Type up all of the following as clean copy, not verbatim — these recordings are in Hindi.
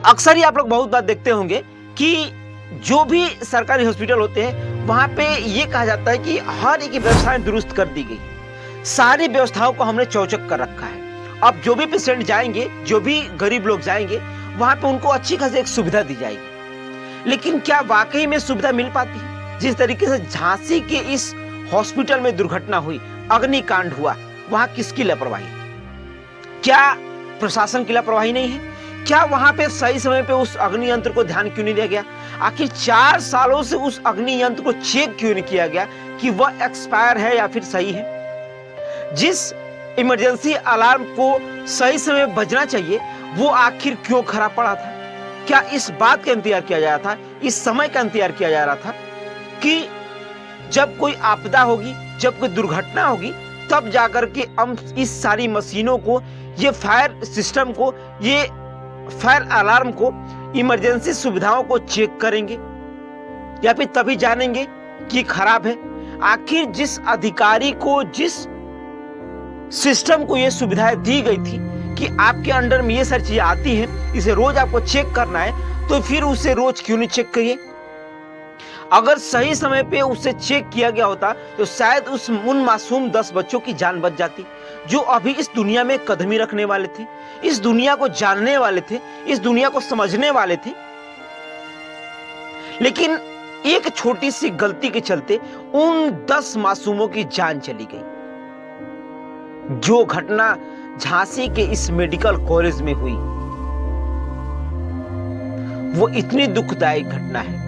अक्सर ही आप लोग बहुत बार देखते होंगे कि जो भी सरकारी हॉस्पिटल होते हैं वहां पे ये कहा जाता है कि हर एक व्यवस्थाएं दुरुस्त कर दी गई, सारी व्यवस्थाओं को हमने चौचक कर रखा है। अब जो भी पेशेंट जाएंगे, जो भी गरीब लोग जाएंगे, वहां पे उनको अच्छी खासी एक सुविधा दी जाएगी। लेकिन क्या वाकई में सुविधा मिल पाती है? जिस तरीके से झांसी के इस हॉस्पिटल में दुर्घटना हुई, अग्निकांड हुआ, वहां किसकी लापरवाही? क्या प्रशासन की लापरवाही नहीं है? क्या वहां पे सही समय पे उस अग्नि यंत्र को ध्यान क्यों नहीं दिया गया? आखिर 4 सालों से उस अग्नि यंत्र को चेक क्यों नहीं किया गया कि वह एक्सपायर है या फिर सही है? जिस इमरजेंसी अलार्म को सही समय बजना चाहिए, वो आखिर क्यों खराब पड़ा था? क्या इस बात का इंतजार किया जा रहा था, इस समय का इंतजार किया जा रहा था कि जब कोई आपदा होगी, जब कोई दुर्घटना होगी, तब जाकर के हम इस सारी मशीनों को, ये फायर सिस्टम को, ये फायर अलार्म को, इमरजेंसी सुविधाओं को चेक करेंगे या फिर तभी जानेंगे कि खराब है? आखिर जिस अधिकारी को, जिस सिस्टम को ये सुविधाएं दी गई थी कि आपके अंडर में ये सारी चीजें आती हैं, इसे रोज आपको चेक करना है, तो फिर उसे रोज क्यों नहीं चेक करिए? अगर सही समय पे उसे चेक किया गया होता तो शायद उन मासूम 10 बच्चों की जान बच जाती, जो अभी इस दुनिया में कदमी रखने वाले थे, इस दुनिया को जानने वाले थे, इस दुनिया को समझने वाले थे। लेकिन एक छोटी सी गलती के चलते उन 10 मासूमों की जान चली गई। जो घटना झांसी के इस मेडिकल कॉलेज में हुई, वो इतनी दुखदायक घटना है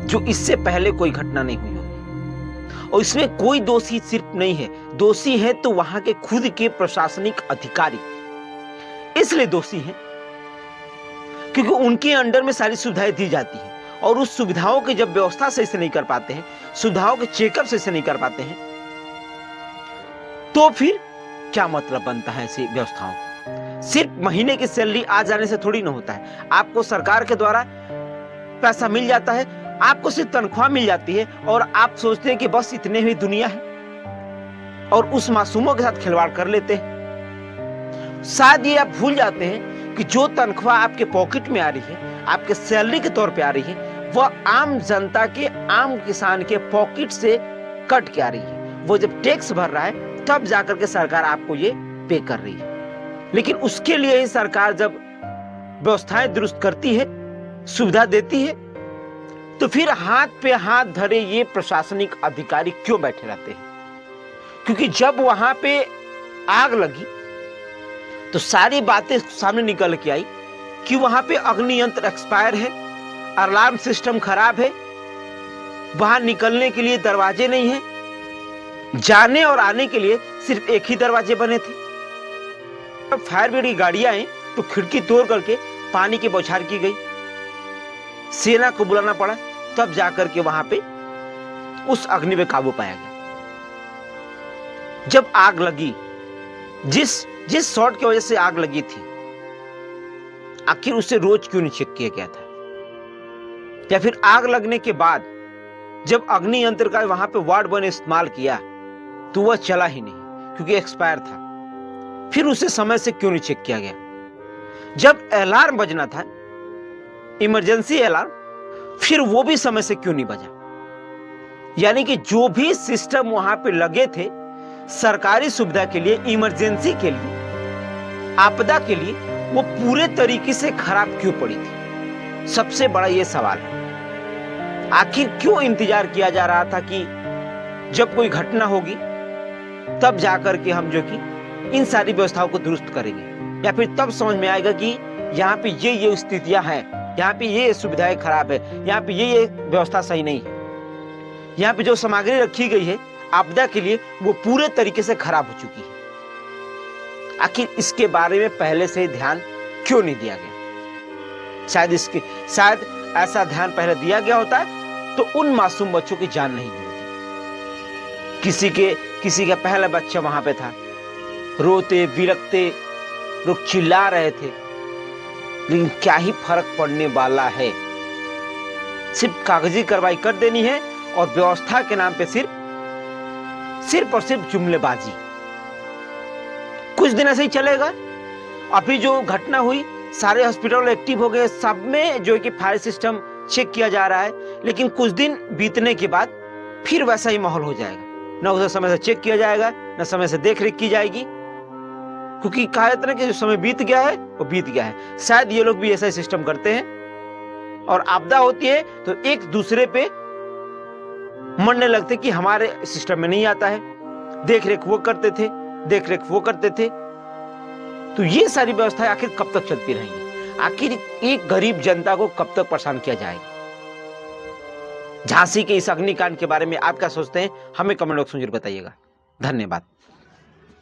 जो इससे पहले कोई घटना नहीं हुई होगी। और इसमें कोई दोषी सिर्फ नहीं है, दोषी है तो वहां के खुद के प्रशासनिक अधिकारी। इसलिए दोषी हैं क्योंकि उनके अंडर में सारी सुविधाएं दी जाती हैं, और उस सुविधाओं की जब व्यवस्था सही से नहीं कर पाते हैं, सुविधाओं के चेकअप सही से नहीं कर पाते हैं, तो फिर क्या मतलब बनता है ऐसी व्यवस्थाओं का? सिर्फ महीने की सैलरी आ जाने से थोड़ी ना होता है। आपको सरकार के द्वारा पैसा मिल जाता है, आपको सिर्फ तनख्वाह मिल जाती है, और आप सोचते हैं कि बस इतने ही दुनिया है, और उस मासूमों के साथ खिलवाड़ कर लेते हैं। शायद ये आप भूल जाते हैं कि जो तनख्वाह आपके पॉकेट में आ रही है, आपके सैलरी के तौर पे आ रही है, वह आम जनता के, आम किसान के पॉकेट से कट के आ रही है। वो जब टैक्स भर रहा है तब जाकर के सरकार आपको ये पे कर रही है। लेकिन उसके लिए ही सरकार जब व्यवस्थाएं दुरुस्त करती है, सुविधा देती है, तो फिर हाथ पे हाथ धरे ये प्रशासनिक अधिकारी क्यों बैठे रहते हैं? क्योंकि जब वहां पे आग लगी तो सारी बातें सामने निकल के आई कि वहां पे अग्नि यंत्र एक्सपायर है, अलार्म सिस्टम खराब है, वहां निकलने के लिए दरवाजे नहीं है, जाने और आने के लिए सिर्फ एक ही दरवाजे बने थे। जब फायर ब्रिगेड की गाड़ियां आई तो खिड़की तोड़ करके पानी की बौछार की गई, सेना को बुलाना पड़ा, तब जाकर के वहां पे उस अग्नि पे काबू पाया गया। जब आग लगी, जिस शॉट की वजह से आग लगी थी, आखिर उसे रोज क्यों नहीं चेक किया गया था? या फिर आग लगने के बाद जब अग्नि यंत्र का वहां पे वार्ड बॉय ने इस्तेमाल किया तो वह चला ही नहीं क्योंकि एक्सपायर था, फिर उसे समय से क्यों नहीं चेक किया गया? जब अलार्म बजना था, इमरजेंसी अलार्म, फिर वो भी समय से क्यों नहीं बजा? यानी कि जो भी सिस्टम वहां पे लगे थे सरकारी सुविधा के लिए, इमरजेंसी के लिए, आपदा के लिए, वो पूरे तरीके से खराब क्यों पड़ी थी? सबसे बड़ा ये सवाल है। आखिर क्यों इंतजार किया जा रहा था कि जब कोई घटना होगी तब जाकर के हम जो कि इन सारी व्यवस्थाओं को दुरुस्त करेंगे, या फिर तब समझ में आएगा कि यहाँ पे ये स्थितियां हैं, यहाँ पे ये सुविधाएं खराब है, यहाँ पे ये व्यवस्था सही नहीं है, यहाँ पे जो सामग्री रखी गई है आपदा के लिए वो पूरे तरीके से खराब हो चुकी है। आखिर इसके बारे में पहले से ध्यान क्यों नहीं दिया गया? शायद ऐसा ध्यान पहले दिया गया होता है तो उन मासूम बच्चों की जान नहीं मिलती। किसी का पहला बच्चा वहां पे था, रोते बिलखते लोग चिल्ला रहे थे, लेकिन क्या ही फर्क पड़ने वाला है? सिर्फ कागजी कार्रवाई कर देनी है और व्यवस्था के नाम पे सिर्फ और सिर्फ जुमलेबाजी। कुछ दिन ऐसे ही चलेगा। अभी जो घटना हुई सारे हॉस्पिटल एक्टिव हो गए, सब में जो है कि फायर सिस्टम चेक किया जा रहा है, लेकिन कुछ दिन बीतने के बाद फिर वैसा ही माहौल हो जाएगा, ना उसे समय से चेक किया जाएगा, ना समय से देख रेख की जाएगी, क्योंकि कहा जाता है कि जो समय बीत गया है वो बीत गया है। शायद ये लोग भी ऐसा ही सिस्टम करते हैं, और आपदा होती है तो एक दूसरे पे मरने लगते कि हमारे सिस्टम में नहीं आता है, देख रेख वो करते थे, देख रेख वो करते थे। तो ये सारी व्यवस्थाएं आखिर कब तक चलती रहेंगी? आखिर एक गरीब जनता को कब तक परेशान किया जाएगा? झांसी के इस अग्निकांड के बारे में आप क्या सोचते हैं? हमें कमेंट बॉक्स में जरूर बताइएगा। धन्यवाद।